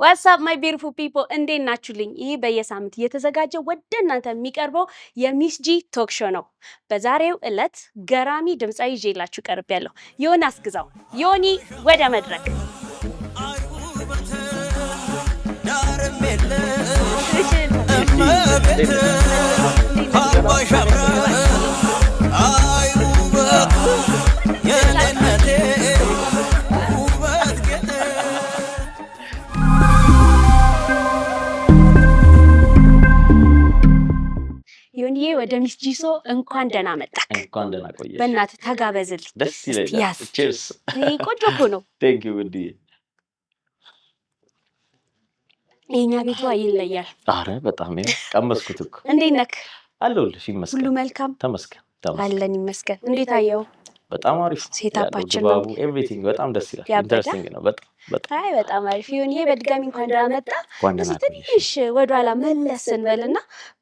What's up my beautiful people? እንዴት ናችሁልኝ? ይህ በየሳምንት እየተዘጋጀ ወደ እናንተ የሚቀርበው የሚስ ጂ ቶክ ሾው ነው። በዛሬው ዕለት ገራሚ ድምፃዊ ይዤላችሁ ቀርቤያለሁ። ዮናስ ግዛው። ዮኒ ወደ መድረክ። ዮኒዬ ወደ ሚስ ጂ ሾው እንኳን ደህና መጣ። እንኳን ደህና ቆየሽ። በእናትህ ተጋበዝልኝ። ደስ ይላል። ቺርስ። ቆንጆ እኮ ነው። ቴንክ ዩ ውድዬ። የኛ ቤቷ ይለያል። አረ በጣም ቀመስኩት እኮ። እንዴት ነክ? አለሁልሽ። ይመስገን። ሁሉ መልካም ተመስገን። አለን ይመስገን። እንዴት አየው? በጣም አሪፍ ሴታፓችን ነው። ኤቭሪቲንግ በጣም ደስ ይላል። ኢንተረስቲንግ ነው በጣም። አይ በጣም አሪፍ ዮኒዬ፣ በድጋሚ እንኳን ደህና መጣ። ትንሽ ወደኋላ መለስ እንበልና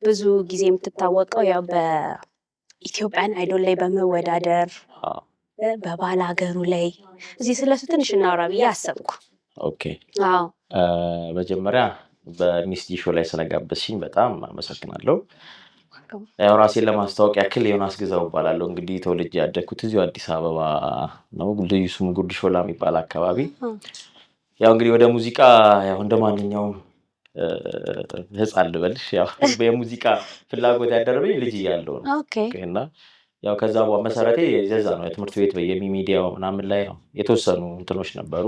ብዙ ጊዜ የምትታወቀው ያው በኢትዮጵያን አይዶል ላይ በመወዳደር በባለ ሀገሩ ላይ እዚህ ስለሱ ትንሽ እናውራ ብዬ አሰብኩ። ኦኬ። አዎ መጀመሪያ በሚስ ጂ ሾው ላይ ስለጋበዝሽኝ በጣም አመሰግናለሁ። ያው ራሴን ለማስተዋወቅ ያክል ዮናስ ግዛው እባላለሁ። እንግዲህ ተወልጄ ያደግኩት እዚሁ አዲስ አበባ ነው። ልዩ ስሙ ጉርድ ሾላ የሚባል አካባቢ። ያው እንግዲህ ወደ ሙዚቃ ያው እንደማንኛውም ህፃን ልበልሽ ያው በሙዚቃ ፍላጎት ያደረበኝ ልጅ እያለሁ ነው። እና ያው ከዛ በኋላ መሰረቴ የዛ ነው። የትምህርት ቤት በየሚዲያው ምናምን ላይ ነው የተወሰኑ እንትኖች ነበሩ።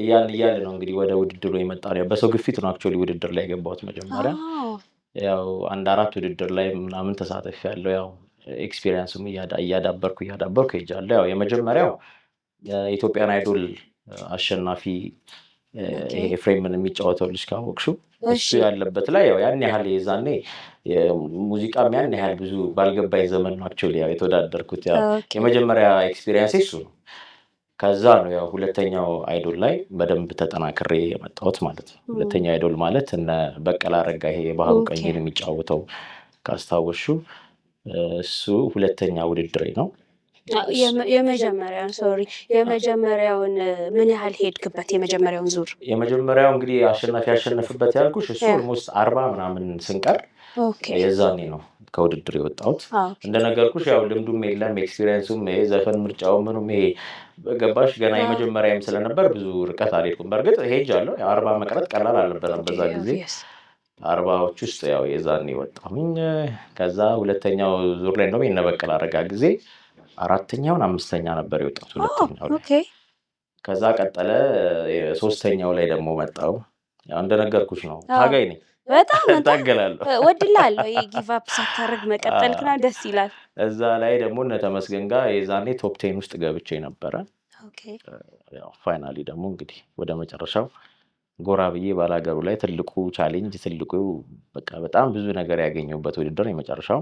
እያለ ነው እንግዲህ ወደ ውድድሩ የመጣ ነው። በሰው ግፊት ነው አክቹዋሊ ውድድር ላይ የገባሁት መጀመሪያ። ያው አንድ 4 ውድድር ላይ ምናምን ተሳትፌያለሁ። ያው ኤክስፒሪየንስም እያዳበርኩ ሄጃለሁ። ያው የመጀመሪያው የኢትዮጵያን አይዶል አሸናፊ ኤፍሬምን የሚጫወተው ልጅ ካወቅሽው እሱ ያለበት ላይ ያው ያን ያህል የዛኔ ሙዚቃም ያን ያህል ብዙ ባልገባኝ ዘመን ነው አክቹዋሊ ያው የተወዳደርኩት። ያው የመጀመሪያ ኤክስፒሪየንስ እሱ ነው። ከዛ ነው ያው ሁለተኛው አይዶል ላይ በደንብ ተጠናክሬ የመጣሁት ማለት ነው። ሁለተኛው አይዶል ማለት እነ በቀለ አረጋ ይሄ የባህሩ ቀኝን የሚጫወተው ካስታወስሽው እሱ ሁለተኛ ውድድሬ ነው። የመጀመሪያውን ምን ያህል ሄድክበት? የመጀመሪያውን ዙር የመጀመሪያው እንግዲህ አሸናፊ ያሸነፍበት ያልኩሽ እሱ ኦልሞስት 40 ምናምን ስንቀር የዛኔ ነው ከውድድር የወጣሁት። እንደነገርኩሽ ያው ልምዱም የለም ኤክስፒሪየንሱም ዘፈን ምርጫው ምኑም ይሄ ገባሽ ገና የመጀመሪያም ስለነበር ብዙ ርቀት አልሄድኩም። በእርግጥ ሄጃለሁ። 40 መቅረት ቀላል አልነበረም በዛ ጊዜ። 40ዎች ውስጥ ያው የዛኔ ወጣሁኝ። ከዛ ሁለተኛው ዙር ላይ ነው የነበቀለ አረጋ ጊዜ 4ኛውን 5ኛ ነበር የወጣሁት ሁለተኛው ላይ። ከዛ ቀጠለ 3ኛው ላይ ደግሞ መጣሁ። ያው እንደነገርኩሽ ነው ታጋይ ነኝ። በጣም ታገላለሁ። ወድላለሁ። ጊቭ አፕ ሳታረግ መቀጠል ግን ደስ ይላል። እዛ ላይ ደግሞ እነ ተመስገን ጋር የዛኔ ቶፕ 10 ውስጥ ገብቼ ነበረ። ያው ፋይናሊ ደግሞ እንግዲህ ወደ መጨረሻው ጎራ ብዬ ባላገሩ ላይ ትልቁ ቻሌንጅ ትልቁ በቃ በጣም ብዙ ነገር ያገኘሁበት ውድድር የመጨረሻው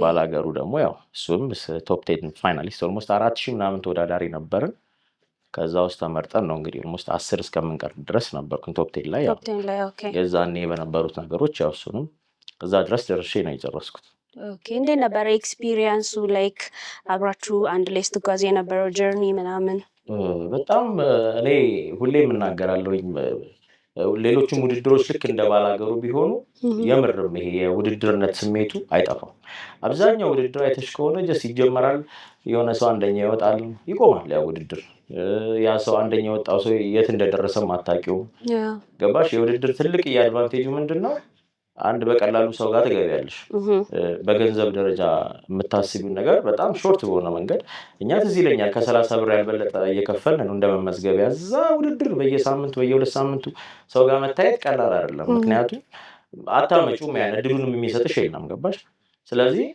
ባላገሩ ደግሞ ያው እሱም ቶፕ 10 ፋይናሊስት ኦልሞስት 4000 ምናምን ተወዳዳሪ ነበርን። ከዛ ውስጥ ተመርጠን ነው እንግዲህ ኦልሞስት 10 እስከምንቀር ድረስ ነበርኩኝ ቶፕ 10 ላይ። ያው የዛኔ በነበሩት ነገሮች ያው እሱንም እዛ ድረስ ደርሼ ነው የጨረስኩት። ኦኬ። እንዴት ነበር ኤክስፒሪየንሱ? ላይክ አብራችሁ አንድ ላይ ስትጓዝ የነበረው ጀርኒ ምናምን? በጣም እኔ ሁሌም እናገራለሁኝ ሌሎችም ውድድሮች ልክ እንደ ባላገሩ ቢሆኑ የምርም ይሄ የውድድርነት ስሜቱ አይጠፋም። አብዛኛው ውድድር አይተሽ ከሆነ ጀስት ይጀመራል፣ የሆነ ሰው አንደኛ ይወጣል፣ ይቆማል። ያ ውድድር ያ ሰው አንደኛ የወጣው ሰው የት እንደደረሰም አታውቂውም። ገባሽ? የውድድር ትልቅ የአድቫንቴጁ ምንድነው? አንድ በቀላሉ ሰው ጋር ትገቢያለሽ። በገንዘብ ደረጃ የምታስቢውን ነገር በጣም ሾርት በሆነ መንገድ እኛ ትዝ ይለኛል ከ30 ብር ያልበለጠ እየከፈልን ነው እንደመመዝገቢያ እዛ ውድድር በየሳምንቱ በየ2 ሳምንቱ ሰው ጋር መታየት ቀላል አይደለም። ምክንያቱም አታመጪውም፣ ያን እድሉንም የሚሰጥሽ የለም። ገባሽ? ስለዚህ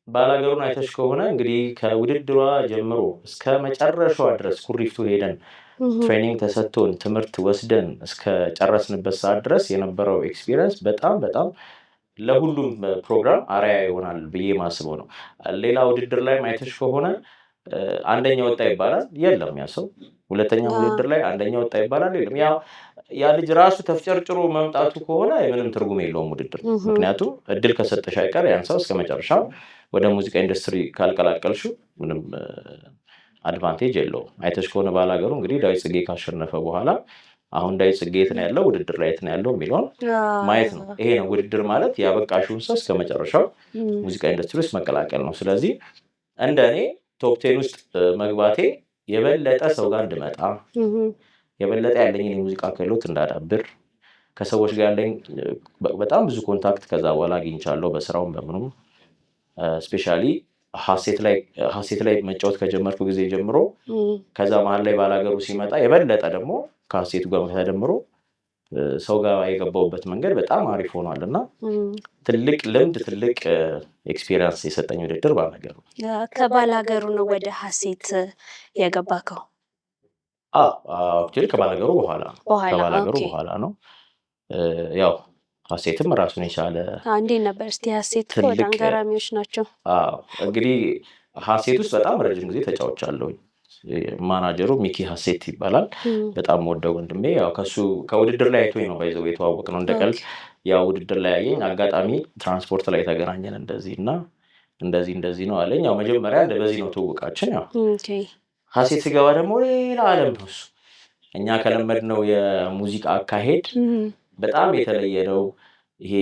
ባላገሩን አይተሽ ከሆነ እንግዲህ ከውድድሯ ጀምሮ እስከ መጨረሻዋ ድረስ ኩሪፍቱ ሄደን ትሬኒንግ ተሰጥቶን ትምህርት ወስደን እስከ ጨረስንበት ሰዓት ድረስ የነበረው ኤክስፒሪየንስ በጣም በጣም ለሁሉም ፕሮግራም አርአያ ይሆናል ብዬ ማስበው ነው። ሌላ ውድድር ላይ አይተሽ ከሆነ አንደኛ ወጣ ይባላል፣ የለም ያ ሰው። ሁለተኛ ውድድር ላይ አንደኛ ወጣ ይባላል፣ የለም። ያ ልጅ ራሱ ተፍጨርጭሮ መምጣቱ ከሆነ ምንም ትርጉም የለውም ውድድር። ምክንያቱም እድል ከሰጠሽ አይቀር ያን ሰው እስከመጨረሻው ወደ ሙዚቃ ኢንዱስትሪ ካልቀላቀልሽው ምንም አድቫንቴጅ የለውም። አይተሽ ከሆነ ባላገሩ እንግዲህ ዳዊት ጽጌ ካሸነፈ በኋላ አሁን ዳዊት ጽጌ የት ነው ያለው፣ ውድድር ላይ የት ነው ያለው የሚለውን ማየት ነው። ይሄ ነው ውድድር ማለት፣ ያበቃሽውን ሰው እስከ መጨረሻው ሙዚቃ ኢንዱስትሪ ውስጥ መቀላቀል ነው። ስለዚህ እንደ እኔ ቶፕ 10 ውስጥ መግባቴ የበለጠ ሰው ጋር እንድመጣ፣ የበለጠ ያለኝን የሙዚቃ ክህሎት እንዳዳብር፣ ከሰዎች ጋር ያለኝ በጣም ብዙ ኮንታክት ከዛ በኋላ አግኝቻለሁ በስራውም በምኑም። ስፔሻሊ ሀሴት ላይ መጫወት ከጀመርኩ ጊዜ ጀምሮ ከዛ መሀል ላይ ባላገሩ ሲመጣ የበለጠ ደግሞ ከሀሴቱ ጋር ተደምሮ ሰው ጋር የገባውበት መንገድ በጣም አሪፍ ሆኗል እና ትልቅ ልምድ ትልቅ ኤክስፒሪየንስ የሰጠኝ ውድድር ባላገሩ። ከባላገሩ ነው ወደ ሀሴት የገባከው? ከባላገሩ በኋላ ነው። ያው ሀሴትም ራሱን የቻለ እንዴት ነበር እስቲ ሀሴት? በጣም ገራሚዎች ናቸው። እንግዲህ ሀሴት ውስጥ በጣም ረጅም ጊዜ ተጫውቻለሁ። ማናጀሩ ሚኪ ሀሴት ይባላል። በጣም ወደው ወንድሜ፣ ያው ከሱ ከውድድር ላይ አይቶኝ ነው ባይዘው የተዋወቅ ነው። እንደቀልድ ያው ውድድር ላይ ያየኝ አጋጣሚ ትራንስፖርት ላይ ተገናኘን እና እንደዚህ ነው አለኝ። ያው መጀመሪያ በዚህ ነው ትውውቃችን። ያው ሀሴት ሲገባ ደግሞ ሌላ ዓለም ነው እሱ። እኛ ከለመድነው የሙዚቃ አካሄድ በጣም የተለየ ነው። ይሄ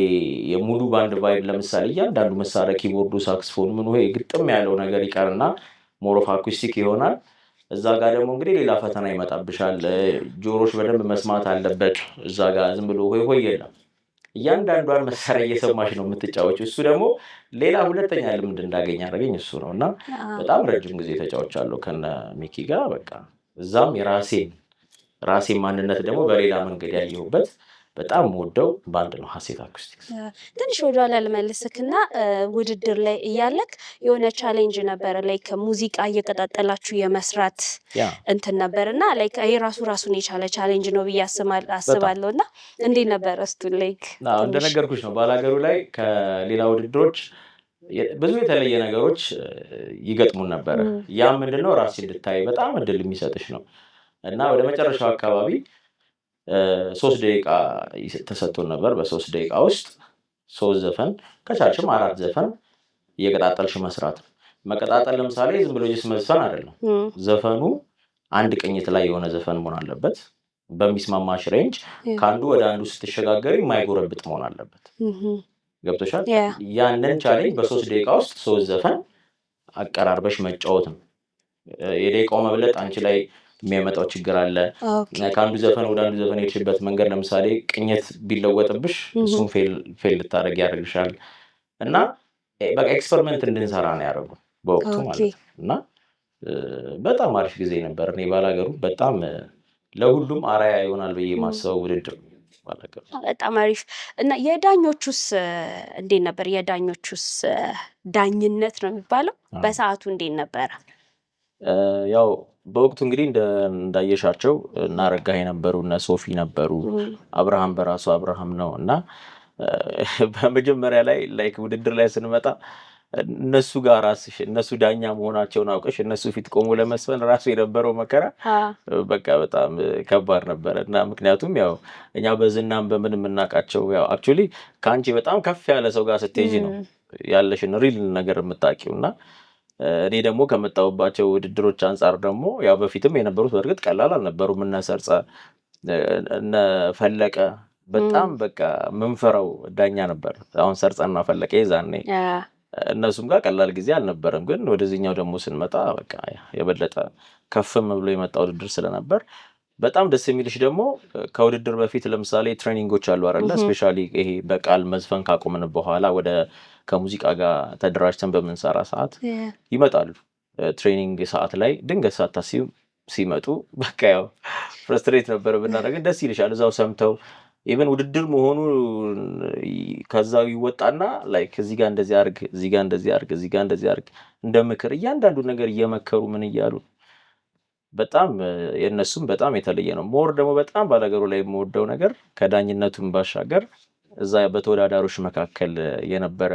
የሙሉ ባንድ ቫይብ፣ ለምሳሌ እያንዳንዱ መሳሪያ ኪቦርዱ፣ ሳክስፎን፣ ምን ይሄ ግጥም ያለው ነገር ይቀርና ሞሮፍ አኩስቲክ ይሆናል። እዛ ጋር ደግሞ እንግዲህ ሌላ ፈተና ይመጣብሻል። ጆሮች በደንብ መስማት አለበት። እዛ ጋር ዝም ብሎ ሆይ የለም። እያንዳንዷን መሳሪያ እየሰማሽ ነው የምትጫወች። እሱ ደግሞ ሌላ ሁለተኛ ልምድ እንዳገኝ ያደረገኝ እሱ ነው እና በጣም ረጅም ጊዜ ተጫውቻለሁ ከነ ሚኪ ጋር። በቃ እዛም የራሴን ማንነት ደግሞ በሌላ መንገድ ያየሁበት በጣም ወደው ባንድ ነው ሀሴት አኩስቲክስ። ትንሽ ወደኋላ ልመልስክና ውድድር ላይ እያለክ የሆነ ቻሌንጅ ነበረ፣ ላይክ ሙዚቃ እየቀጣጠላችሁ የመስራት እንትን ነበርና ላይክ ይሄ ራሱን የቻለ ቻሌንጅ ነው ብዬ አስባለሁ። እና እንዴት ነበረ እስቱ? ላይክ እንደነገርኩሽ ነው ባላገሩ ላይ ከሌላ ውድድሮች ብዙ የተለየ ነገሮች ይገጥሙን ነበረ። ያ ምንድነው ራሴ እንድታይ በጣም እድል የሚሰጥሽ ነው እና ወደ መጨረሻው አካባቢ 3 ደቂቃ ተሰጥቶን ነበር። በ3 ደቂቃ ውስጥ 3 ዘፈን ከቻልሽም 4 ዘፈን እየቀጣጠልሽ መስራት ነው። መቀጣጠል ለምሳሌ ዝም ብሎ ጅስ መዝፈን አይደለም። ዘፈኑ አንድ ቅኝት ላይ የሆነ ዘፈን መሆን አለበት። በሚስማማሽ ሬንጅ ከአንዱ ወደ አንዱ ስትሸጋገሪ የማይጎረብጥ መሆን አለበት። ገብቶሻል? ያንን ቻሌንጅ በ3 ደቂቃ ውስጥ 3 ዘፈን አቀራርበሽ መጫወት ነው። የደቂቃው መብለጥ አንቺ ላይ የሚያመጣው ችግር አለ። ከአንዱ ዘፈን ወደ አንዱ ዘፈን የሄድሽበት መንገድ ለምሳሌ ቅኝት ቢለወጥብሽ እሱም ፌል ልታደርግ ያደርግሻል። እና በቃ ኤክስፐሪመንት እንድንሰራ ነው ያደረጉ በወቅቱ ማለት ነው። እና በጣም አሪፍ ጊዜ ነበር። እኔ ባላገሩ በጣም ለሁሉም አራያ ይሆናል ብዬ ማስበው ውድድር ባላገሩ። በጣም አሪፍ። እና የዳኞቹስ እንዴት ነበር? የዳኞቹስ ዳኝነት ነው የሚባለው በሰዓቱ እንዴት ነበረ? ያው በወቅቱ እንግዲህ እንዳየሻቸው እና ረጋኸኝ ነበሩ፣ እነ ሶፊ ነበሩ፣ አብርሃም በራሱ አብርሃም ነው እና በመጀመሪያ ላይ ላይክ ውድድር ላይ ስንመጣ እነሱ ጋር ራስሽ እነሱ ዳኛ መሆናቸውን አውቀሽ እነሱ ፊት ቆሞ ለመስፈን ራሱ የነበረው መከራ በቃ በጣም ከባድ ነበረ። እና ምክንያቱም ያው እኛ በዝናም በምን የምናውቃቸው ያው አክቹዋሊ ከአንቺ በጣም ከፍ ያለ ሰው ጋር ስትሄጂ ነው ያለሽን ሪል ነገር የምታውቂው። እና እኔ ደግሞ ከመጣሁባቸው ውድድሮች አንጻር ደግሞ ያው በፊትም የነበሩት በእርግጥ ቀላል አልነበሩም። እነ ሰርጸ እነ ፈለቀ በጣም በቃ ምንፈራው ዳኛ ነበር። አሁን ሰርጸና ፈለቀ ይዛኔ እነሱም ጋር ቀላል ጊዜ አልነበረም። ግን ወደዚህኛው ደግሞ ስንመጣ በቃ የበለጠ ከፍም ብሎ የመጣ ውድድር ስለነበር በጣም ደስ የሚልሽ ደግሞ ከውድድር በፊት ለምሳሌ ትሬኒንጎች አሉ አይደለ? ስፔሻሊ ይሄ በቃል መዝፈን ካቆምን በኋላ ወደ ከሙዚቃ ጋር ተደራጅተን በምንሰራ ሰዓት ይመጣሉ። ትሬኒንግ ሰዓት ላይ ድንገት ሳታስቢው ሲመጡ በቃ ያው ፍረስትሬት ነበረ ብናደርግ ደስ ይልሻል። እዛው ሰምተው ኢቨን ውድድር መሆኑ ከዛው ይወጣና ላይክ እዚህ ጋር እንደዚህ አርግ፣ እዚህ ጋር እንደዚህ አርግ፣ እዚህ ጋር እንደዚህ አርግ እንደ ምክር እያንዳንዱ ነገር እየመከሩ ምን እያሉ በጣም የነሱም በጣም የተለየ ነው። ሞር ደግሞ በጣም ባላገሩ ላይ የምወደው ነገር ከዳኝነቱም ባሻገር እዛ በተወዳዳሪዎች መካከል የነበረ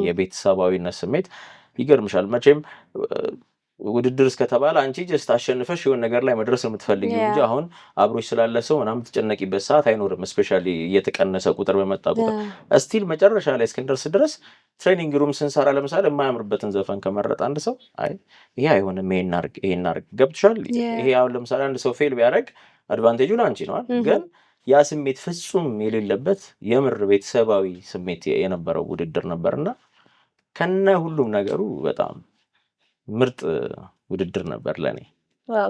የቤተሰባዊነት ስሜት ይገርምሻል። መቼም ውድድር እስከተባለ አንቺ ጀስት አሸንፈሽ የሆነ ነገር ላይ መድረስ ነው የምትፈልጊው እንጂ አሁን አብሮሽ ስላለ ሰው ምናምን የምትጨነቂበት ሰዓት አይኖርም። ስፔሻሊ እየተቀነሰ ቁጥር በመጣ ቁጥር እስቲል መጨረሻ ላይ እስክንደርስ ድረስ ትሬኒንግ ሩም ስንሰራ ለምሳሌ የማያምርበትን ዘፈን ከመረጥ አንድ ሰው አይ ይሄ አይሆንም ይሄን አርግ ገብቶሻል። ይሄ አሁን ለምሳሌ አንድ ሰው ፌል ቢያደርግ አድቫንቴጁ ላንቺ ነው ግን ያ ስሜት ፍጹም የሌለበት የምር ቤተሰባዊ ስሜት የነበረው ውድድር ነበርና ከነ ሁሉም ነገሩ በጣም ምርጥ ውድድር ነበር ለኔ።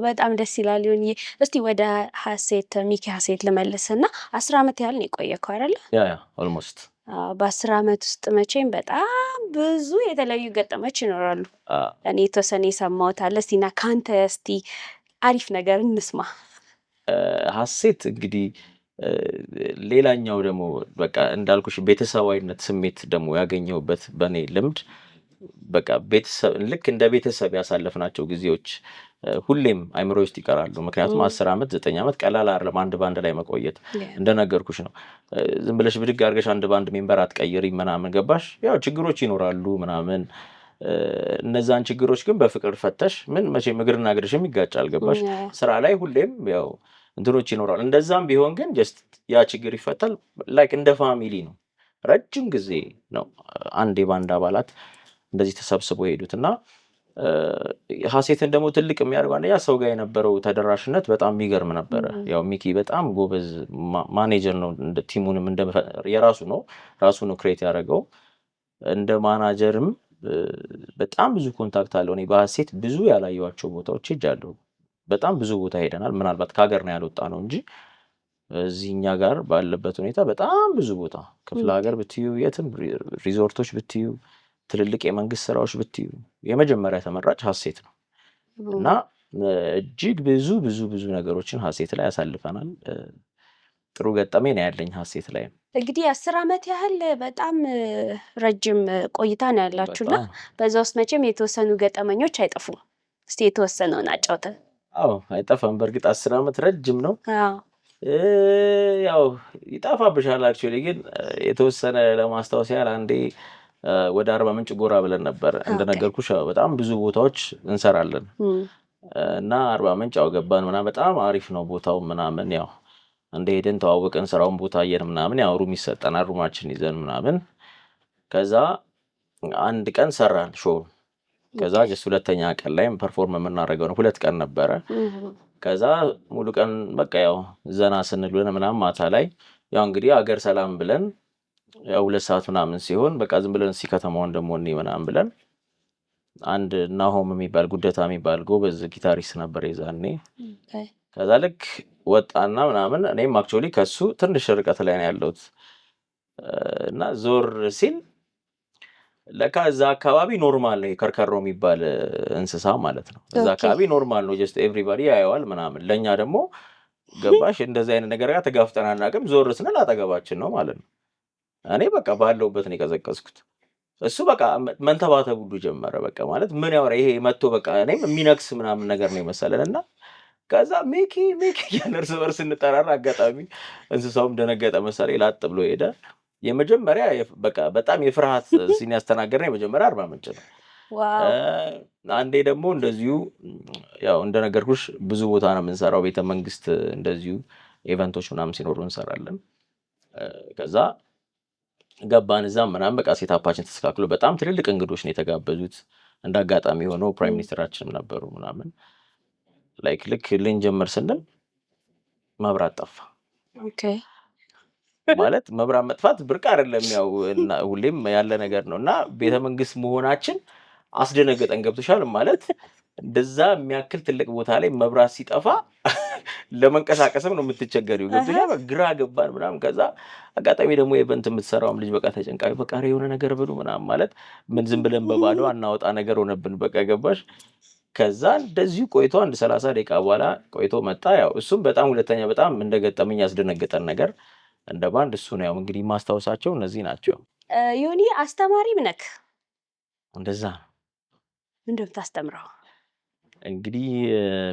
በጣም ደስ ይላል። ይሁንዬ እስቲ ወደ ሀሴት ሚኪ ሀሴት ልመልስና 10 ዓመት ያህል ነው የቆየከው አይደለ? ያ ኦልሞስት በ10 ዓመት ውስጥ መቼም በጣም ብዙ የተለያዩ ገጠመች ይኖራሉ። እኔ የተወሰነ የሰማሁት አለ። እስቲና ካንተ እስቲ አሪፍ ነገር እንስማ። ሀሴት እንግዲህ ሌላኛው ደግሞ በቃ እንዳልኩሽ ቤተሰባዊነት ስሜት ደግሞ ያገኘሁበት በእኔ ልምድ በቃ ቤተሰብ ልክ እንደ ቤተሰብ ያሳለፍናቸው ጊዜዎች ሁሌም አይምሮ ውስጥ ይቀራሉ። ምክንያቱም 10 ዓመት 9 ዓመት ቀላል አይደለም አንድ ባንድ ላይ መቆየት። እንደነገርኩሽ ነው ዝም ብለሽ ብድግ አድርገሽ አንድ ባንድ ሜምበር አትቀይሪም ምናምን ገባሽ። ያው ችግሮች ይኖራሉ ምናምን እነዛን ችግሮች ግን በፍቅር ፈተሽ ምን መቼም እግርና እግርሽም ይጋጫል ገባሽ። ስራ ላይ ሁሌም ያው እንትኖች ይኖራል። እንደዛም ቢሆን ግን ጀስት ያ ችግር ይፈታል። ላይክ እንደ ፋሚሊ ነው። ረጅም ጊዜ ነው አንድ የባንድ አባላት እንደዚህ ተሰብስበው የሄዱት እና ሀሴትን ደግሞ ትልቅ የሚያደርገው አንደኛ ሰው ጋር የነበረው ተደራሽነት በጣም የሚገርም ነበረ። ያው ሚኪ በጣም ጎበዝ ማኔጀር ነው። ቲሙንም የራሱ ነው ራሱ ነው ክሬት ያደረገው። እንደ ማናጀርም በጣም ብዙ ኮንታክት አለው። እኔ በሀሴት ብዙ ያላየኋቸው ቦታዎች ሄጃለሁ። በጣም ብዙ ቦታ ሄደናል። ምናልባት ከሀገር ነው ያልወጣ ነው እንጂ እዚህኛ ጋር ባለበት ሁኔታ በጣም ብዙ ቦታ ክፍለ ሀገር ብትዩ የትም ሪዞርቶች ብትዩ ትልልቅ የመንግስት ስራዎች ብትዩ የመጀመሪያ ተመራጭ ሀሴት ነው እና እጅግ ብዙ ብዙ ብዙ ነገሮችን ሀሴት ላይ ያሳልፈናል። ጥሩ ገጠሜ ነው ያለኝ ሀሴት ላይ። እንግዲህ 10 ዓመት ያህል በጣም ረጅም ቆይታ ነው ያላችሁና በዛ ውስጥ መቼም የተወሰኑ ገጠመኞች አይጠፉም። እስቲ የተወሰነውን አጫውተን። አዎ አይጠፋም። በእርግጥ 10 ዓመት ረጅም ነው። ያው ይጠፋብሻል። አክቹዋሊ ግን የተወሰነ ለማስታወስ ያህል አንዴ ወደ አርባ ምንጭ ጎራ ብለን ነበር። እንደነገርኩሽ በጣም ብዙ ቦታዎች እንሰራለን እና አርባ ምንጭ ያው ገባን ምናምን በጣም አሪፍ ነው ቦታው ምናምን ያው እንደ ሄደን ተዋወቅን። ስራውን ቦታ አየን ምናምን ያው ሩም ይሰጠናል። ሩማችን ይዘን ምናምን ከዛ አንድ ቀን ሰራን ሾው። ከዛ ጀስት ሁለተኛ ቀን ላይም ፐርፎርም የምናደርገው ነው። 2 ቀን ነበረ። ከዛ ሙሉ ቀን በቃ ያው ዘና ስንል ብለን ምናምን ማታ ላይ ያው እንግዲህ አገር ሰላም ብለን ያው 2 ሰዓት ምናምን ሲሆን በቃ ዝም ብለን ከተማውን ደግሞ እኔ ምናምን ብለን አንድ ናሆም የሚባል ጉደታ የሚባል ጎበዝ ጊታሪስት ነበር የዛኔ። ከዛ ልክ ወጣና ምናምን እኔም አክቹዋሊ ከሱ ትንሽ ርቀት ላይ ነው ያለሁት እና ዞር ሲል ለካ እዛ አካባቢ ኖርማል ነው ከርከሮ የሚባል እንስሳ ማለት ነው። እዛ አካባቢ ኖርማል ነው ጀስት ኤቭሪባዲ ያየዋል ምናምን። ለእኛ ደግሞ ገባሽ እንደዚህ አይነት ነገር ጋር ተጋፍጠን አናውቅም። ዞር ስንል አጠገባችን ነው ማለት ነው። እኔ በቃ ባለውበት ነው የቀዘቀዝኩት። እሱ በቃ መንተባተብ ሁሉ ጀመረ። በቃ ማለት ምን ያወራ ይሄ መጥቶ በቃ እኔም የሚነክስ ምናምን ነገር ነው የመሰለን እና ከዛ ሚኪ እያልን እርስ በርስ እንጠራራ። አጋጣሚ እንስሳውም ደነገጠ መሰለኝ ላጥ ብሎ ሄደ። የመጀመሪያ በቃ በጣም የፍርሃት ሲን ያስተናገርነው የመጀመሪያ አርባ ምንጭ ነው። አንዴ ደግሞ እንደዚሁ ያው እንደነገርኩሽ ብዙ ቦታ ነው የምንሰራው። ቤተ መንግስት እንደዚሁ ኢቨንቶች ምናምን ሲኖሩ እንሰራለን። ከዛ ገባን እዛም ምናምን በቃ ሴታፓችን ተስተካክሎ በጣም ትልልቅ እንግዶች ነው የተጋበዙት። እንደ አጋጣሚ ሆኖ ፕራይም ሚኒስትራችንም ነበሩ ምናምን። ላይክ ልክ ልንጀምር ስንል መብራት ጠፋ። ማለት መብራት መጥፋት ብርቅ አይደለም፣ ያው ሁሌም ያለ ነገር ነው እና ቤተ መንግስት መሆናችን አስደነገጠን። ገብቶሻል ማለት እንደዛ የሚያክል ትልቅ ቦታ ላይ መብራት ሲጠፋ ለመንቀሳቀስም ነው የምትቸገሪው። ገብቶሻል ግራ ገባን ምናምን። ከዛ አጋጣሚ ደግሞ ኢቨንት የምትሰራውም ልጅ በቃ ተጨንቃይ በቃ የሆነ ነገር ብሉ ምናምን ማለት ምን ዝም ብለን በባዶ አናወጣ ነገር ሆነብን። በቃ ገባሽ። ከዛ እንደዚሁ ቆይቶ አንድ 30 ደቂቃ በኋላ ቆይቶ መጣ። ያው እሱም በጣም ሁለተኛ በጣም እንደገጠመኝ ያስደነገጠን ነገር እንደ ባንድ እሱ ነው። ያው እንግዲህ ማስታወሳቸው እነዚህ ናቸው። ዮኒ አስተማሪም ነክ እንደዛ ነው። ምንድን ነው የምታስተምረው? እንግዲህ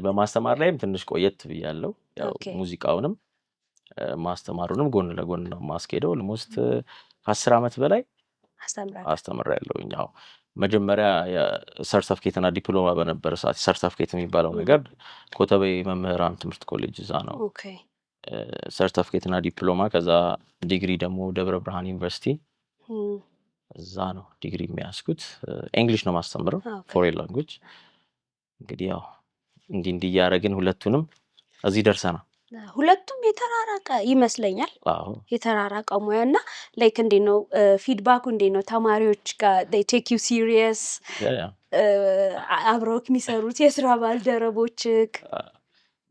በማስተማር ላይም ትንሽ ቆየት ብያለሁ። ያው ሙዚቃውንም ማስተማሩንም ጎን ለጎን ነው ማስኬደው። ኦልሞስት ከ10 ዓመት በላይ አስተምራለሁኝ። ያው መጀመሪያ ሰርቲፊኬት እና ዲፕሎማ በነበረ ሰዓት ሰርቲፊኬት የሚባለው ነገር ኮተቤ መምህራን ትምህርት ኮሌጅ እዛ ነው ሰርቲፊኬት እና ዲፕሎማ። ከዛ ዲግሪ ደግሞ ደብረ ብርሃን ዩኒቨርሲቲ እዛ ነው ዲግሪ የሚያስኩት። እንግሊሽ ነው ማስተምረው ፎሬን ላንጉዌጅ። እንግዲህ ያው እንዲህ እያደረግን ሁለቱንም እዚህ ደርሰናል። ሁለቱም የተራራቀ ይመስለኛል። የተራራቀ ሙያና ላይክ እንዴት ነው ፊድባኩ እንዴት ነው ተማሪዎች ጋር they take you serious አብረውክ የሚሰሩት የስራ ባልደረቦችክ?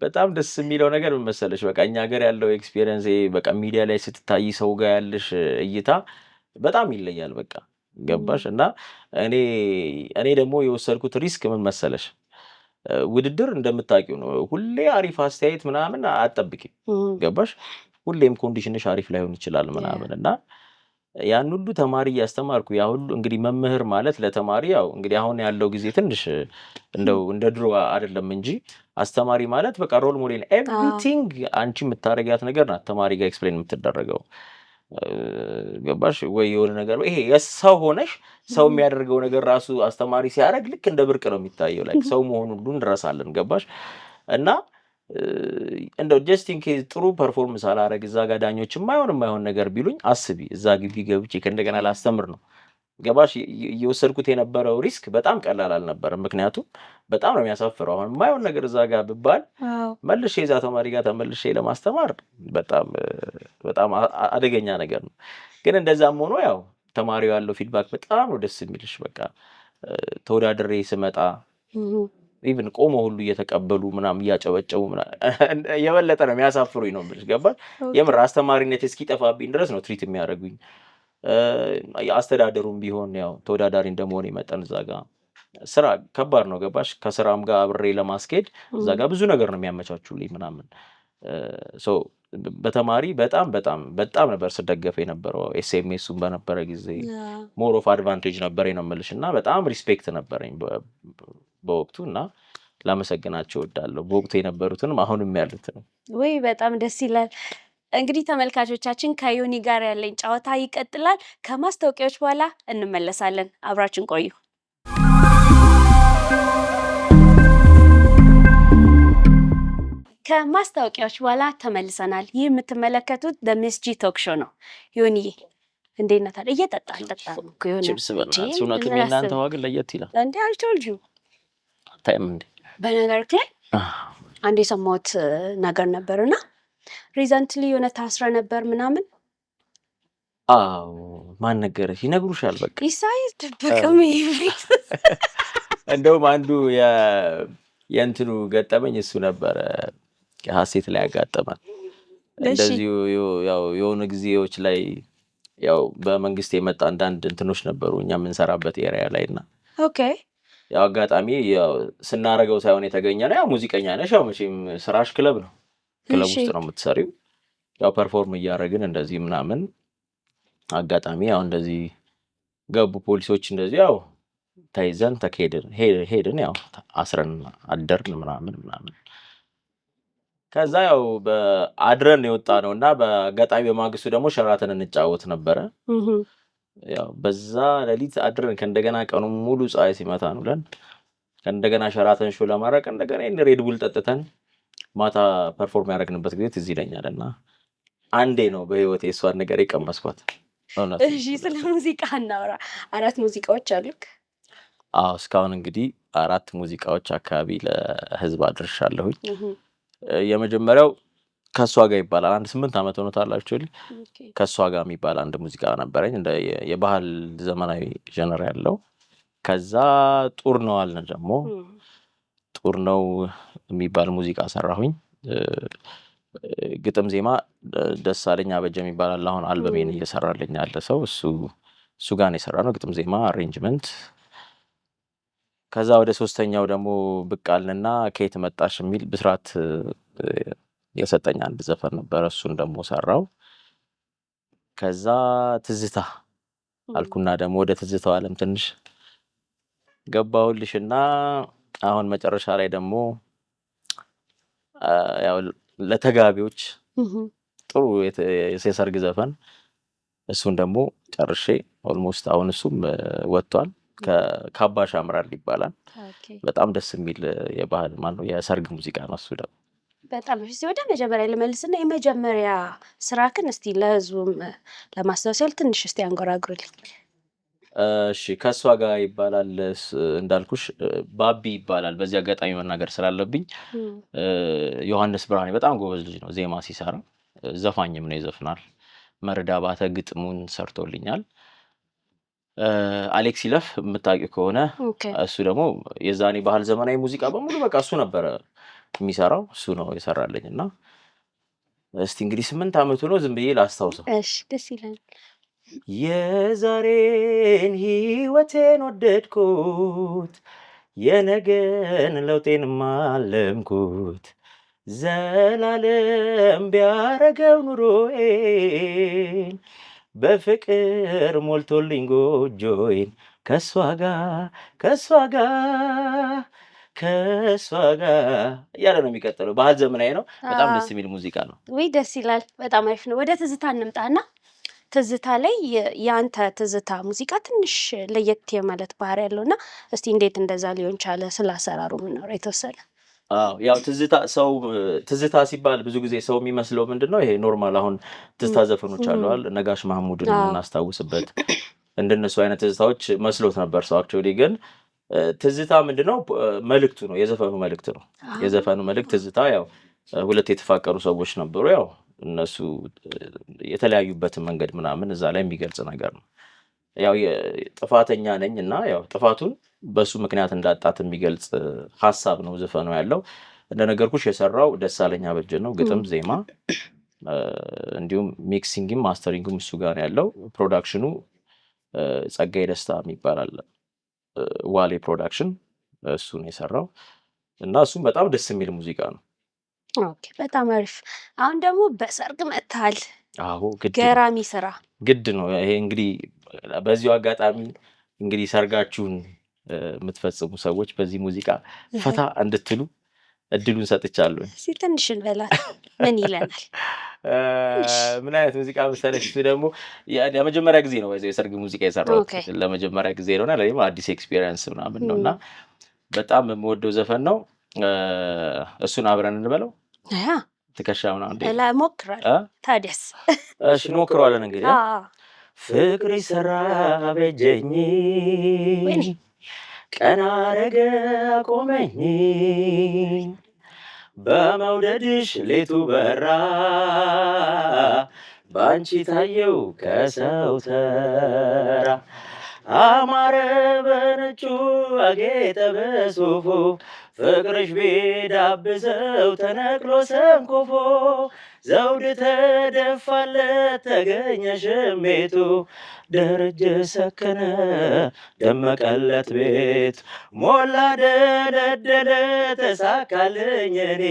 በጣም ደስ የሚለው ነገር ምን መሰለሽ፣ በቃ እኛ ሀገር ያለው ኤክስፒሪየንስ በቃ ሚዲያ ላይ ስትታይ ሰው ጋር ያለሽ እይታ በጣም ይለያል። በቃ ገባሽ? እና እኔ ደግሞ የወሰድኩት ሪስክ ምን መሰለሽ፣ ውድድር እንደምታውቂው ነው። ሁሌ አሪፍ አስተያየት ምናምን አትጠብቂም። ገባሽ? ሁሌም ኮንዲሽንሽ አሪፍ ላይሆን ይችላል ምናምን እና ያን ሁሉ ተማሪ እያስተማርኩ ያ ሁሉ እንግዲህ መምህር ማለት ለተማሪ ያው እንግዲህ አሁን ያለው ጊዜ ትንሽ እንደው እንደ ድሮ አይደለም እንጂ አስተማሪ ማለት በቃ ሮል ሞዴል ኤቭሪቲንግ አንቺ የምታደርጊያት ነገር ናት ተማሪ ጋር ኤክስፕሌን የምትደረገው። ገባሽ ወይ? የሆነ ነገር ይሄ የሰው ሆነሽ ሰው የሚያደርገው ነገር ራሱ አስተማሪ ሲያደርግ ልክ እንደ ብርቅ ነው የሚታየው። ላይክ ሰው መሆኑን ሁሉ እንረሳለን። ገባሽ? እና እንደው ጀስት ኢን ኬዝ ጥሩ ፐርፎርመንስ አላረግ እዛ ጋር ዳኞች የማይሆን ነገር ቢሉኝ አስቢ እዛ ግቢ ገብቼ ከእንደገና ላስተምር ነው። ገባሽ? እየወሰድኩት የነበረው ሪስክ በጣም ቀላል አልነበረም። ምክንያቱም በጣም ነው የሚያሳፍረው። አሁን የማይሆን ነገር እዛ ጋር ብባል መልሼ የዛ ተማሪ ጋር ተመልሼ ለማስተማር በጣም አደገኛ ነገር ነው። ግን እንደዛም ሆኖ ያው ተማሪው ያለው ፊድባክ በጣም ነው ደስ የሚልሽ። በቃ ተወዳድሬ ስመጣ ኢቭን ቆሞ ሁሉ እየተቀበሉ ምናምን እያጨበጨቡ የበለጠ ነው የሚያሳፍሩኝ ነው የምልሽ። ገባሽ? የምር አስተማሪነት እስኪጠፋብኝ ድረስ ነው ትሪት የሚያደርጉኝ። አስተዳደሩም ቢሆን ያው ተወዳዳሪ እንደመሆኔ መጠን እዛ ጋር ስራ ከባድ ነው። ገባሽ? ከስራም ጋር አብሬ ለማስኬድ እዛ ጋር ብዙ ነገር ነው የሚያመቻቹልኝ ምናምን። በተማሪ በጣም ነበር ስደገፍ የነበረው። ኤስኤምኤሱን በነበረ ጊዜ ሞር ኦፍ አድቫንቴጅ ነበረኝ ነው የምልሽ እና በጣም ሪስፔክት ነበረኝ በወቅቱ እና ላመሰግናቸው እወዳለሁ። በወቅቱ የነበሩትንም አሁንም ያሉትንም። ወይ በጣም ደስ ይላል። እንግዲህ ተመልካቾቻችን ከዮኒ ጋር ያለኝ ጨዋታ ይቀጥላል። ከማስታወቂያዎች በኋላ እንመለሳለን። አብራችን ቆዩ። ከማስታወቂያዎች በኋላ ተመልሰናል። ይህ የምትመለከቱት በሚስ ጂ ቶክ ሾው ነው። ዮኒዬ እንዴት ነህ ታዲያ? እየጠጣን ነው እኮ ዮኒ። ቺፕስ በእናትሽ እውነትም የእናንተ ዋጋ ለየት ይላል። እንዴ አልቶልጁ ታይም እንዴ። በነገርክ ላይ አንድ የሰማሁት ነገር ነበርና ሪዘንትሊ የሆነ ታስረ ነበር ምናምን። አዎ ማን ነገረሽ? ይነግሩሻል። በቃ ኢሳይስ ደበቀም ይብሪት። እንደውም አንዱ የእንትኑ ገጠመኝ እሱ ነበረ። ሀሴት ላይ ያጋጠማል። እንደዚሁ ያው የሆነ ጊዜዎች ላይ ያው በመንግስት የመጣ አንዳንድ እንትኖች ነበሩ እኛ የምንሰራበት ኤሪያ ላይ እና ኦኬ ያው አጋጣሚ ያው ስናረገው ሳይሆን የተገኘ ነው። ያው ሙዚቀኛ ነሽ፣ ያው መቼም ስራሽ ክለብ ነው፣ ክለብ ውስጥ ነው የምትሰሪው። ያው ፐርፎርም እያደረግን እንደዚህ ምናምን አጋጣሚ ያው እንደዚህ ገቡ ፖሊሶች። እንደዚህ ያው ተይዘን ሄድን ያው አስረን አደርን ምናምን። ከዛ ያው በአድረን የወጣ ነው እና በአጋጣሚ በማግስቱ ደግሞ ሸራተን እንጫወት ነበረ። ያው በዛ ሌሊት አድረን ከእንደገና ቀኑ ሙሉ ፀሐይ ሲመታ ነው ብለን ከእንደገና ሸራተን ሾው ለማድረግ እንደገና ሬድቡል ጠጥተን ማታ ፐርፎርም ያደረግንበት ጊዜ ትዝ ይለኛል። እና አንዴ ነው በህይወቴ እሷን ነገር የቀመስኳት። እሺ ስለ ሙዚቃ እናውራ። 4 ሙዚቃዎች አሉክ? አዎ እስካሁን እንግዲህ 4 ሙዚቃዎች አካባቢ ለህዝብ አድርሻለሁኝ። የመጀመሪያው ከሷ ጋር ይባላል። 8 ዓመት ሆኖታል አክቹዋሊ። ከሷ ጋር የሚባል አንድ ሙዚቃ ነበረኝ እንደ የባህል ዘመናዊ ጀነር ያለው። ከዛ ጡር ነው አለ ደግሞ ጡር ነው የሚባል ሙዚቃ ሰራሁኝ። ግጥም ዜማ ደሳለኝ አበጀ የሚባል አለ አሁን አልበሜን እየሰራልኝ ያለ ሰው እሱ ጋር ነው የሰራነው። ግጥም ዜማ አሬንጅመንት። ከዛ ወደ 3ኛው ደግሞ ብቅ አልንና ከየት መጣሽ የሚል ብስራት የሰጠኝ አንድ ዘፈን ነበር። እሱን ደግሞ ሰራው። ከዛ ትዝታ አልኩና ደግሞ ወደ ትዝታው ዓለም ትንሽ ገባሁልሽና አሁን መጨረሻ ላይ ደግሞ ያው ለተጋቢዎች ጥሩ የሰርግ ዘፈን እሱን ደግሞ ጨርሼ ኦልሞስት አሁን እሱም ወጥቷል። ከካባሽ አምራል ይባላል። በጣም ደስ የሚል የባህል የሰርግ ሙዚቃ ነው እሱ ደግሞ። በጣም እሺ። ወደ መጀመሪያ ልመልስና የመጀመሪያ ስራክን እስቲ ለህዝቡም ለማስታወስ ያህል ትንሽ እስቲ አንጎራጉርልኝ። እሺ ከእሷ ጋር ይባላል እንዳልኩሽ ባቢ ይባላል። በዚህ አጋጣሚ መናገር ስላለብኝ ዮሐንስ ብርሃኔ በጣም ጎበዝ ልጅ ነው። ዜማ ሲሰራ ዘፋኝም ነው፣ ይዘፍናል። መርዳ ባተ ግጥሙን ሰርቶልኛል። አሌክስ ይለፍ የምታውቂው ከሆነ እሱ ደግሞ የዛኔ ባህል ዘመናዊ ሙዚቃ በሙሉ በቃ እሱ ነበረ የሚሰራው፣ እሱ ነው የሰራልኝ። እና እስቲ እንግዲህ 8 ዓመቱ ነው። ዝም ብዬ ላስታውሰው። እሺ ደስ ይላል። የዛሬን ህይወቴን ወደድኩት፣ የነገን ለውጤን ማለምኩት፣ ዘላለም ቢያረገው ኑሮዬን በፍቅር ሞልቶልኝ ጎጆዬን ከሷ ጋር እያለ ነው የሚቀጥለው። ባህል ዘመናዊ ነው። በጣም ደስ የሚል ሙዚቃ ነው። ወይ ደስ ይላል። በጣም አሪፍ ነው። ወደ ትዝታ እንምጣና ትዝታ ላይ የአንተ ትዝታ ሙዚቃ ትንሽ ለየት የማለት ባህሪ ያለውና እስቲ እንዴት እንደዛ ሊሆን ቻለ? ስላሰራሩ ምናወራ የተወሰነ። ያው ትዝታ ሲባል ብዙ ጊዜ ሰው የሚመስለው ምንድነው ይሄ ኖርማል አሁን ትዝታ ዘፈኖች አለዋል ነጋሽ ማህሙድን የምናስታውስበት እንደነሱ አይነት ትዝታዎች መስሎት ነበር ሰው። አክቹዋሊ ግን ትዝታ ምንድነው መልእክቱ ነው፣ የዘፈኑ መልእክት ነው። የዘፈኑ መልእክት ትዝታ ያው ሁለት የተፋቀሩ ሰዎች ነበሩ፣ ያው እነሱ የተለያዩበትን መንገድ ምናምን እዛ ላይ የሚገልጽ ነገር ነው። ያው ጥፋተኛ ነኝ እና ያው ጥፋቱን በሱ ምክንያት እንዳጣት የሚገልጽ ሀሳብ ነው ዘፈኑ ያለው። እንደነገርኩሽ የሰራው ደሳለኝ አበጀ ነው፣ ግጥም ዜማ፣ እንዲሁም ሚክሲንግም ማስተሪንግም እሱ ጋር ያለው። ፕሮዳክሽኑ ጸጋዬ ደስታ የሚባል አለ፣ ዋሌ ፕሮዳክሽን፣ እሱ ነው የሰራው እና እሱም በጣም ደስ የሚል ሙዚቃ ነው። ኦኬ በጣም አሪፍ። አሁን ደግሞ በሰርግ መጥተሃል። አዎ ገራሚ ስራ ግድ ነው ይሄ። እንግዲህ በዚሁ አጋጣሚ እንግዲህ ሰርጋችሁን የምትፈጽሙ ሰዎች በዚህ ሙዚቃ ፈታ እንድትሉ እድሉን ሰጥቻለሁ። እስኪ ትንሽ እንበላት። ምን ይለናል? ምን አይነት ሙዚቃ መሰለሽ? እሱ ደግሞ ለመጀመሪያ ጊዜ ነው የሰርግ ሙዚቃ የሰራሁት። ለመጀመሪያ ጊዜ ነውና ለኔም አዲስ ኤክስፒሪየንስ ምናምን ነውና በጣም የምወደው ዘፈን ነው። እሱን አብረን እንበለው። ትከሻ ምናምን ሞክራለሁ። ታዲያስ? እሺ እንሞክረዋለን። እንግዲህ ፍቅር ሰራ በጀኝ ቀና አረገ ቆመኝ በመውደድሽ ሌቱ በራ ባንቺ ታየው ከሰው ተራ አማረ በነጩ አጌጠ በሱፉ ፍቅርሽ ቢዳብሰው ተነቅሎ ሰንኮፎ ዘውድ ተደፋለት ተገኘ ሽሜቱ ደረጀ ሰከነ ደመቀለት ቤት ሞላ ደለደለ ተሳካልኝ እኔ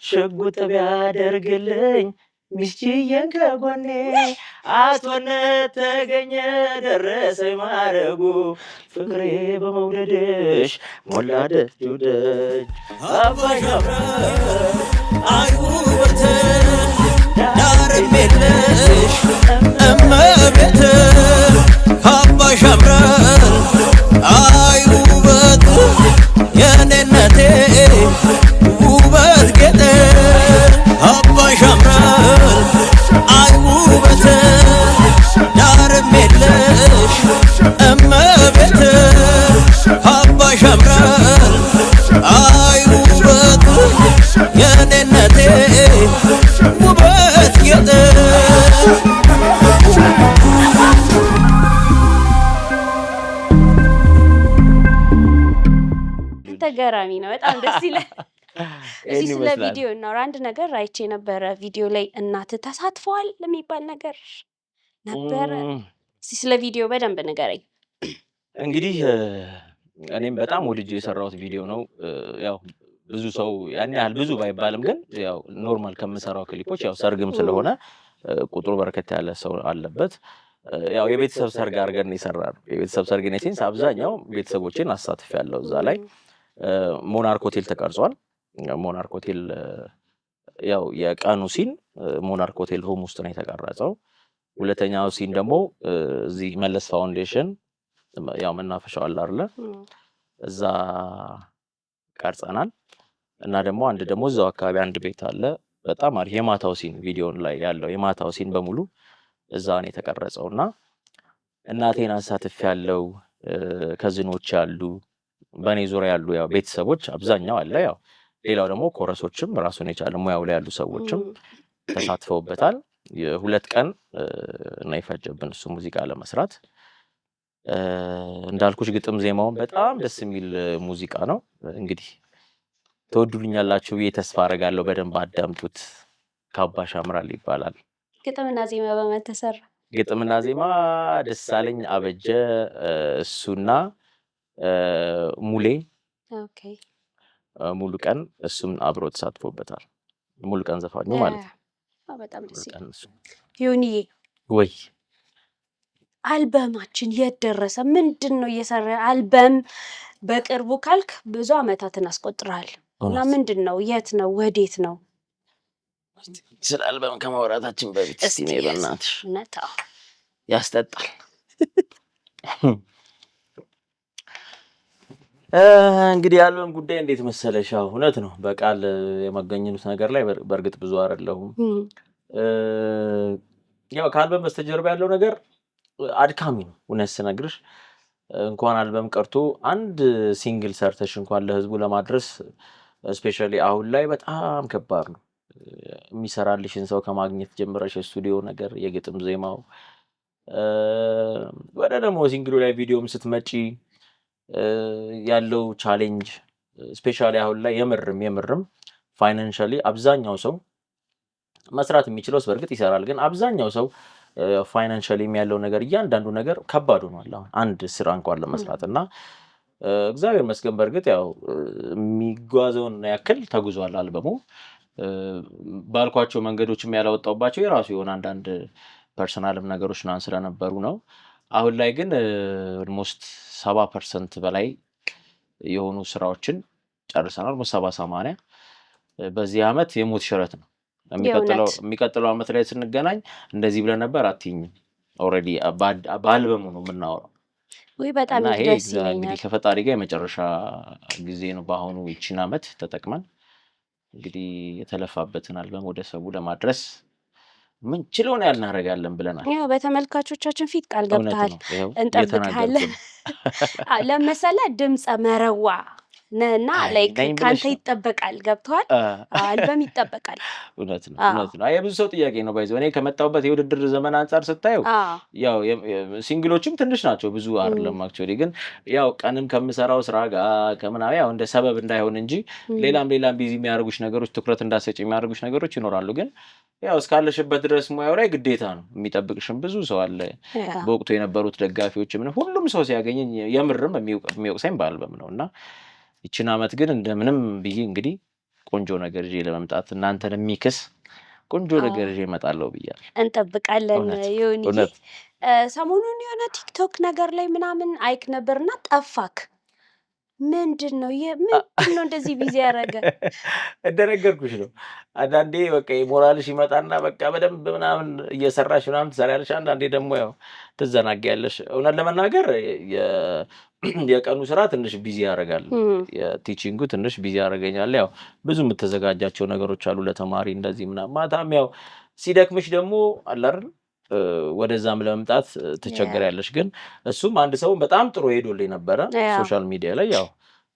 ሽጉጥ ቢያደርግልኝ ሚስችዬን ከጎኔ አቶነት ተገኘ ደረሰኝ ማረጉ ፍቅሬ በመውደድሽ ሞላ ደጁ ደጅ አባሽ አይውበት ዳርም የለሽ እመቤት አባሽ አምራል አይውበት የኔነቴ ውበት ጌጤ አባሽ አምራል አይውበት ዳርም የለሽ እመቤት አባሽ አምራል አይውበት የኔነቴ ውበት ጌጤ ተገራሚ ነው። በጣም ደስ ይላል። እዚህ ስለ ቪዲዮ እናውራ። አንድ ነገር አይቼ ነበረ ቪዲዮ ላይ እናትህ ተሳትፈዋል የሚባል ነገር ነበረ። ስለ ቪዲዮ በደንብ ንገረኝ። እንግዲህ እኔም በጣም ወድጄ የሰራሁት ቪዲዮ ነው። ያው ብዙ ሰው ያን ያህል ብዙ ባይባልም ግን ያው ኖርማል ከምሰራው ክሊፖች ያው ሰርግም ስለሆነ ቁጥሩ በርከት ያለ ሰው አለበት። ያው የቤተሰብ ሰርግ አድርገን የሰራነው የቤተሰብ ሰርግ ነው። ሴንስ አብዛኛው ቤተሰቦቼን አሳትፌያለሁ እዛ ላይ። ሞናርክ ሆቴል ተቀርጿል። ሞናርክ ሆቴል ያው የቀኑ ሲን ሞናርክ ሆቴል ሆም ውስጥ ነው የተቀረጸው። ሁለተኛው ሲን ደግሞ እዚህ መለስ ፋውንዴሽን ያው መናፈሻው አለ አይደለ? እዛ ቀርጸናል። እና ደግሞ አንድ ደግሞ እዛው አካባቢ አንድ ቤት አለ። በጣም አሪፍ የማታው ሲን ቪዲዮን ላይ ያለው የማታው ሲን በሙሉ እዛ ነው የተቀረጸውና እናቴን አሳትፌያለሁ። ከዝኖች አሉ፣ በእኔ ዙሪያ ያሉ ያው ቤተሰቦች አብዛኛው አለ። ያው ሌላው ደግሞ ኮረሶችም ራሱን የቻለ ሙያው ላይ ያሉ ሰዎችም ተሳትፈውበታል። የ2 ቀን እና የፈጀብን እሱ ሙዚቃ ለመስራት እንዳልኩሽ ግጥም ዜማውን በጣም ደስ የሚል ሙዚቃ ነው። እንግዲህ ተወዱልኛላችሁ ብዬ ተስፋ አደርጋለሁ። በደንብ አዳምጡት። ካባሽ ያምራል ይባላል። ግጥምና ዜማ በማን ተሰራ? ግጥምና ዜማ ደሳለኝ አበጀ እሱና ሙሌ ኦኬ ሙሉ ቀን እሱም አብሮ ተሳትፎበታል። ሙሉ ቀን ዘፋኙ ማለት ነው። በጣም ደስ ይላል። ዮኒዬ ወይ አልበማችን የት ደረሰ? ምንድን ነው እየሰራ? አልበም በቅርቡ ካልክ ብዙ አመታትን አስቆጥረሃል እና ምንድን ነው? የት ነው? ወዴት ነው? ስለ አልበም ከማውራታችን በፊት እስቲ ነይ በእናትሽ፣ ነታው ያስጠጣል። እንግዲህ አልበም ጉዳይ እንዴት መሰለሽ? እውነት ነው በቃል የመገኘኑት ነገር ላይ በእርግጥ ብዙ አይደለሁም። ያው ከአልበም በስተጀርባ ያለው ነገር አድካሚ ነው። እውነት ስነግርሽ እንኳን አልበም ቀርቶ አንድ ሲንግል ሰርተሽ እንኳን ለህዝቡ ለማድረስ ስፔሻሊ አሁን ላይ በጣም ከባድ ነው። የሚሰራልሽን ሰው ከማግኘት ጀምረሽ የስቱዲዮ ነገር፣ የግጥም ዜማው፣ ወደ ደግሞ ሲንግሉ ላይ ቪዲዮም ስትመጪ ያለው ቻሌንጅ ስፔሻሊ አሁን ላይ የምርም ፋይናንሻሊ አብዛኛው ሰው መስራት የሚችለው በእርግጥ ይሰራል፣ ግን አብዛኛው ሰው ፋይናንሻሊ ያለው ነገር እያንዳንዱ ነገር ከባድ ሆኗል አሁን አንድ ስራ እንኳን ለመስራት እና እግዚአብሔር ይመስገን በእርግጥ ያው የሚጓዘውን ያክል ተጉዟል አልበሙ። ባልኳቸው መንገዶችም ያላወጣውባቸው የራሱ የሆነ አንዳንድ ፐርሰናልም ነገሮች ምናምን ስለነበሩ ነው። አሁን ላይ ግን ኦልሞስት 70% በላይ የሆኑ ስራዎችን ጨርሰናል። 70-80 በዚህ አመት የሞት ሽረት ነው። የሚቀጥለው አመት ላይ ስንገናኝ እንደዚህ ብለን ነበር አትይኝም። ኦልሬዲ በአልበሙ ነው የምናወራው። ወይ በጣም ደስ ይለኛል። እንግዲህ ከፈጣሪ ጋር የመጨረሻ ጊዜ ነው በአሁኑ ይቺን አመት ተጠቅመን እንግዲህ የተለፋበትን አልበም ወደ ሰው ለማድረስ ምን ችለውን ያልናረጋለን ብለናል። ያው በተመልካቾቻችን ፊት ቃል ገብተሃል፣ እንጠብቅሃለን። ለምሳሌ ድምፀ መረዋ ነና ላይክ ካንተ ይጠበቃል። ገብቷል? አልበም ይጠበቃል። እውነት ነው። የብዙ ሰው ጥያቄ ነው። ባይዘው እኔ ከመጣሁበት የውድድር ዘመን አንጻር ስታየው ያው ሲንግሎችም ትንሽ ናቸው፣ ብዙ አይደለም አክቹአሊ። ግን ያው ቀንም ከምሰራው ስራ ጋር ከምናምን ያው እንደ ሰበብ እንዳይሆን እንጂ ሌላም ቢዚ የሚያደርጉሽ ነገሮች፣ ትኩረት እንዳሰጪ የሚያደርጉሽ ነገሮች ይኖራሉ። ግን ያው እስካለሽበት ድረስ ሙያው ላይ ግዴታ ነው። የሚጠብቅሽም ብዙ ሰው አለ። በወቅቱ የነበሩት ደጋፊዎች ሁሉም ሰው ሲያገኘኝ የምርም የሚወቅሰኝ በአልበም ነው እና ይችን አመት ግን እንደምንም ብዬ እንግዲህ ቆንጆ ነገር ይዤ ለመምጣት እናንተን የሚክስ ቆንጆ ነገር ይዤ እመጣለሁ ብያለሁ። እንጠብቃለን። ዮኒ ሰሞኑን የሆነ ቲክቶክ ነገር ላይ ምናምን አይክ ነበርና ጠፋክ። ምንድን ነው እንደዚህ ቢዚ ያደረገ? እንደነገርኩሽ ነው። አንዳንዴ በቃ ሞራልሽ ይመጣና በቃ በደንብ ምናምን እየሰራሽ ምናምን ትሰሪያለሽ። አንዳንዴ ደግሞ ያው ትዘናጊያለሽ። እውነት ለመናገር የቀኑ ስራ ትንሽ ቢዚ ያደርጋል። የቲቺንጉ ትንሽ ቢዚ ያደርገኛል። ያው ብዙ የምትዘጋጃቸው ነገሮች አሉ ለተማሪ እንደዚህ ምናምን። ማታም ያው ሲደክምሽ ደግሞ አለ አይደል ወደዛም ለመምጣት ትቸገሪያለሽ። ግን እሱም አንድ ሰው በጣም ጥሩ ሄዶልኝ ነበረ ሶሻል ሚዲያ ላይ ያው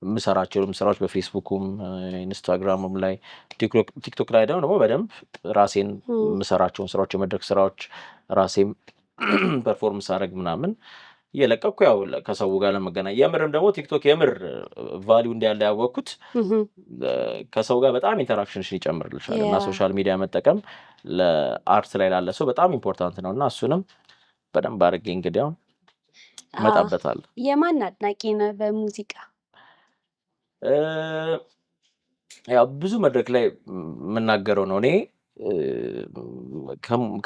የምሰራቸውም ስራዎች በፌስቡክም ኢንስታግራምም ላይ ቲክቶክ ላይ ደግሞ በደንብ ራሴን የምሰራቸውን ስራዎች የመድረክ ስራዎች ራሴም ፐርፎርምንስ አደረግ ምናምን እየለቀኩ ያው ከሰው ጋር ለመገናኘት የምርም ደግሞ ቲክቶክ የምር ቫልዩ እንዳለ ያወቅኩት ከሰው ጋር በጣም ኢንተራክሽንሽን ይጨምርልሻል እና ሶሻል ሚዲያ መጠቀም ለአርት ላይ ላለ ሰው በጣም ኢምፖርታንት ነው እና እሱንም በደንብ አድርጌ እንግዲህ አሁን እመጣበታለሁ። የማን አድናቂ ነህ በሙዚቃ? ያው ብዙ መድረክ ላይ የምናገረው ነው። እኔ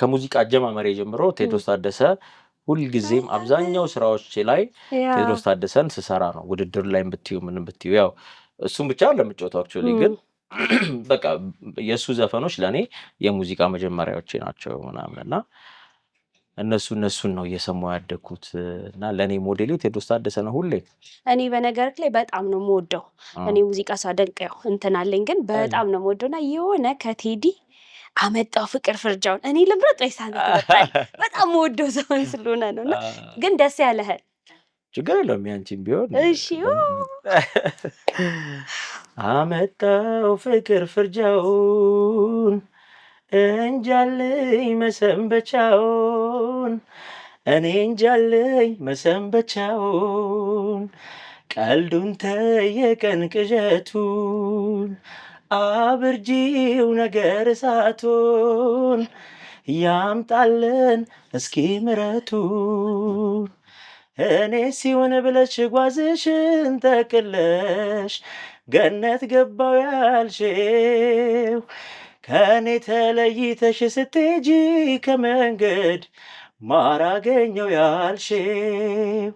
ከሙዚቃ አጀማመሬ ጀምሮ ቴዎድሮስ ታደሰ ሁልጊዜም አብዛኛው ስራዎች ላይ ቴዎድሮስ ታደሰን ስሰራ ነው። ውድድር ላይ ብትዩ ምንም ብትዩ ያው እሱም ብቻ ለምጮታው አክቹአሊ ግን በቃ የሱ ዘፈኖች ለኔ የሙዚቃ መጀመሪያዎቼ ናቸው ምናምን እና እነሱን ነው እየሰማሁ ያደኩት እና ለኔ ሞዴሌ ቴዎድሮስ ታደሰ ነው ሁሌ። እኔ በነገርክ ላይ በጣም ነው የምወደው። እኔ ሙዚቃ ሳደንቅ ያው እንትን አለኝ ግን በጣም ነው የምወደውና የሆነ ከቴዲ አመጣው ፍቅር ፍርጃውን እኔ ልምረጥ ወይስ አንተ ትመርጣለህ? በጣም ወደው ዘመን ስለሆነ ነውና ግን ደስ ያለህ ችግር የለውም ያንቺም ቢሆን እሺ አመጣው ፍቅር ፍርጃውን እንጃልኝ መሰንበቻውን እኔ እንጃልኝ መሰንበቻውን ቀልዱን ተየቀን ቅዠቱን አብርጂው ነገር እሳቱን ያምጣልን እስኪ ምረቱን እኔ ሲሆን ብለሽ ጓዝሽን ጠቅለሽ ገነት ገባው ያልሽው ከኔ ተለይተሽ ስትሄጂ ከመንገድ ማር አገኘው ያልሽው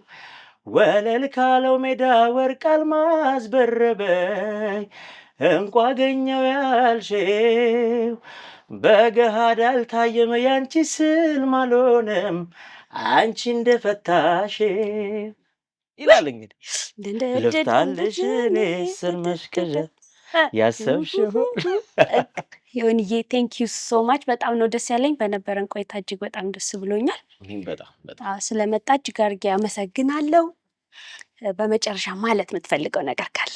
ወለል ካለው ሜዳ ወርቅ አልማዝ በረበይ እንኳ አገኘው ያልሽው በገሃድ አልታየም ያንቺ ስልም አልሆነም አንቺ እንደፈታሽ ይላል። እንግዲህ ልፍታልሽ እኔ ስር መሽቀዠት ያሰብሽው ዮኒዬ ቴንክ ዩ ሶ ማች በጣም ነው ደስ ያለኝ። በነበረን ቆይታ እጅግ በጣም ደስ ብሎኛል። በጣም ስለመጣ እጅግ አድርጌ አመሰግናለሁ። በመጨረሻ ማለት የምትፈልገው ነገር ካለ?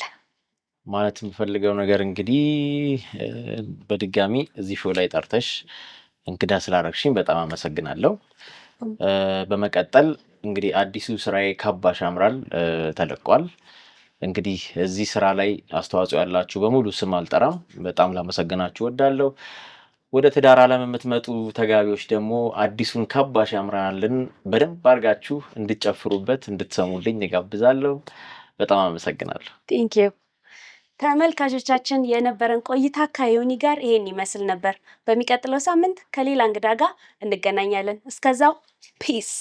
ማለት የምፈልገው ነገር እንግዲህ በድጋሚ እዚህ ሾው ላይ ጠርተሽ እንግዳ ስላረግሽኝ በጣም አመሰግናለሁ። በመቀጠል እንግዲህ አዲሱ ስራዬ ካባሽ ያምራል ተለቋል። እንግዲህ እዚህ ስራ ላይ አስተዋጽኦ ያላችሁ በሙሉ ስም አልጠራም፣ በጣም ላመሰግናችሁ እወዳለሁ። ወደ ትዳር ዓለም የምትመጡ ተጋቢዎች ደግሞ አዲሱን ካባሽ ያምራልን በደንብ አድርጋችሁ እንድትጨፍሩበት እንድትሰሙልኝ እጋብዛለሁ። በጣም አመሰግናለሁ። ቴንክ ዩ። ተመልካቾቻችን የነበረን ቆይታ ከዮኒ ጋር ይሄን ይመስል ነበር። በሚቀጥለው ሳምንት ከሌላ እንግዳ ጋር እንገናኛለን። እስከዛው ፒስ